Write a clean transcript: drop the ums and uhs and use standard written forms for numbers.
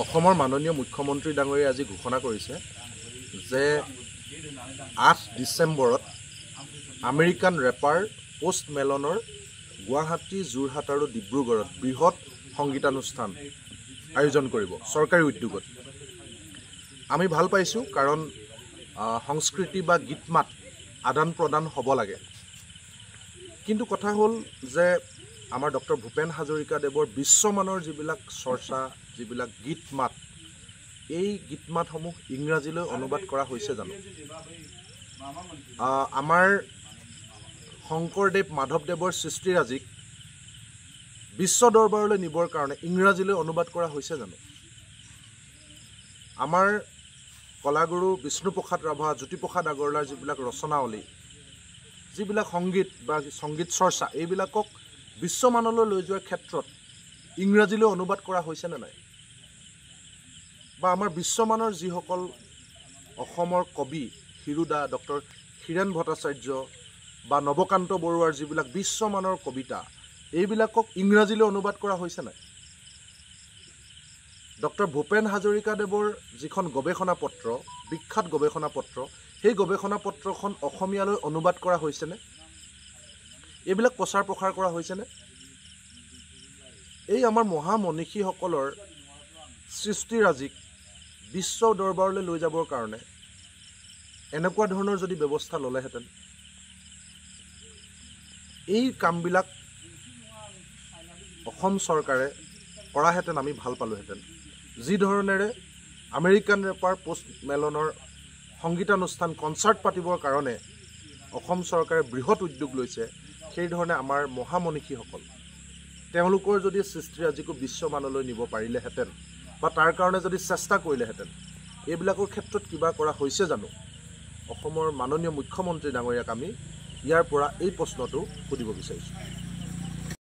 অসমৰ মাননীয় মুখ্যমন্ত্ৰী ডাঙৰীয়াই আজি ঘোষণা কৰিছে যে 8 ডিচেম্বৰত আমেৰিকান ৰেপাৰ পোষ্ট মেলনৰ গুৱাহাটী, যোৰহাট আৰু ডিব্ৰুগড়ত বৃহৎ সংগীতানুষ্ঠান আয়োজন কৰিব চৰকাৰী উদ্যোগত। আমি ভাল পাইছোঁ, কাৰণ সংস্কৃতি বা গীত মাত আদান প্ৰদান হ'ব লাগে। কিন্তু কথা হ'ল যে আমাৰ ডক্টৰ ভূপেন হাজৰিকাদেৱৰ বিশ্বমানৰ যিবিলাক চৰ্চা, যিবিলাক গীত মাত, এই গীত মাতসমূহ ইংৰাজীলৈ অনুবাদ কৰা হৈছে জানো? আমাৰ শংকৰদেৱ মাধৱদেৱৰ সৃষ্টিৰাজিক বিশ্ব দৰবাৰলৈ নিবৰ কাৰণে ইংৰাজীলৈ অনুবাদ কৰা হৈছে জানো? আমাৰ কলাগুৰু বিষ্ণুপ্ৰসাদ ৰাভা, জ্যোতিপ্ৰসাদ আগৰৱালাৰ যিবিলাক ৰচনাৱলী, যিবিলাক সংগীত বা সংগীত চৰ্চা, এইবিলাকক বিশ্বমানলৈ লৈ যোৱাৰ ক্ষেত্ৰত ইংৰাজীলৈ অনুবাদ কৰা হৈছেনে নাই? বা আমাৰ বিশ্বমানৰ যিসকল অসমৰ কবি, হিৰুদা, ডক্টৰ হীৰেণ ভট্টাচাৰ্য বা নৱকান্ত বৰুৱাৰ যিবিলাক বিশ্বমানৰ কবিতা, এইবিলাকক ইংৰাজীলৈ অনুবাদ কৰা হৈছে নাই? ডক্টৰ ভূপেন হাজৰিকাদেৱৰ যিখন গৱেষণা পত্ৰ, বিখ্যাত গৱেষণা পত্ৰ, সেই গৱেষণা পত্ৰখন অসমীয়ালৈ অনুবাদ কৰা হৈছেনে? এইবিলাক প্ৰচাৰ প্ৰসাৰ কৰা হৈছেনে? এই আমাৰ মহামনীষীসকলৰ সৃষ্টিৰাজিক বিশ্ব দৰবাৰলৈ লৈ যাবৰ কাৰণে এনেকুৱা ধৰণৰ যদি ব্যৱস্থা ল'লেহেঁতেন, এই কামবিলাক অসম চৰকাৰে কৰাহেঁতেন, আমি ভাল পালোহেঁতেন। যি ধৰণেৰে আমেৰিকান ৰেপাৰ পোষ্ট মেলনৰ সংগীতানুষ্ঠান কনচাৰ্ট পাতিবৰ কাৰণে অসম চৰকাৰে বৃহৎ উদ্যোগ লৈছে, সেইধৰণে আমাৰ মহামনীষীসকল, তেওঁলোকৰ যদি সৃষ্টিৰাজিকো বিশ্বমানলৈ নিব পাৰিলেহেঁতেন বা তাৰ কাৰণে যদি চেষ্টা কৰিলেহেঁতেন, এইবিলাকৰ ক্ষেত্ৰত কিবা কৰা হৈছে জানো? অসমৰ মাননীয় মুখ্যমন্ত্ৰী ডাঙৰীয়াক আমি ইয়াৰ পৰা এই প্ৰশ্নটো সুধিব বিচাৰিছোঁ।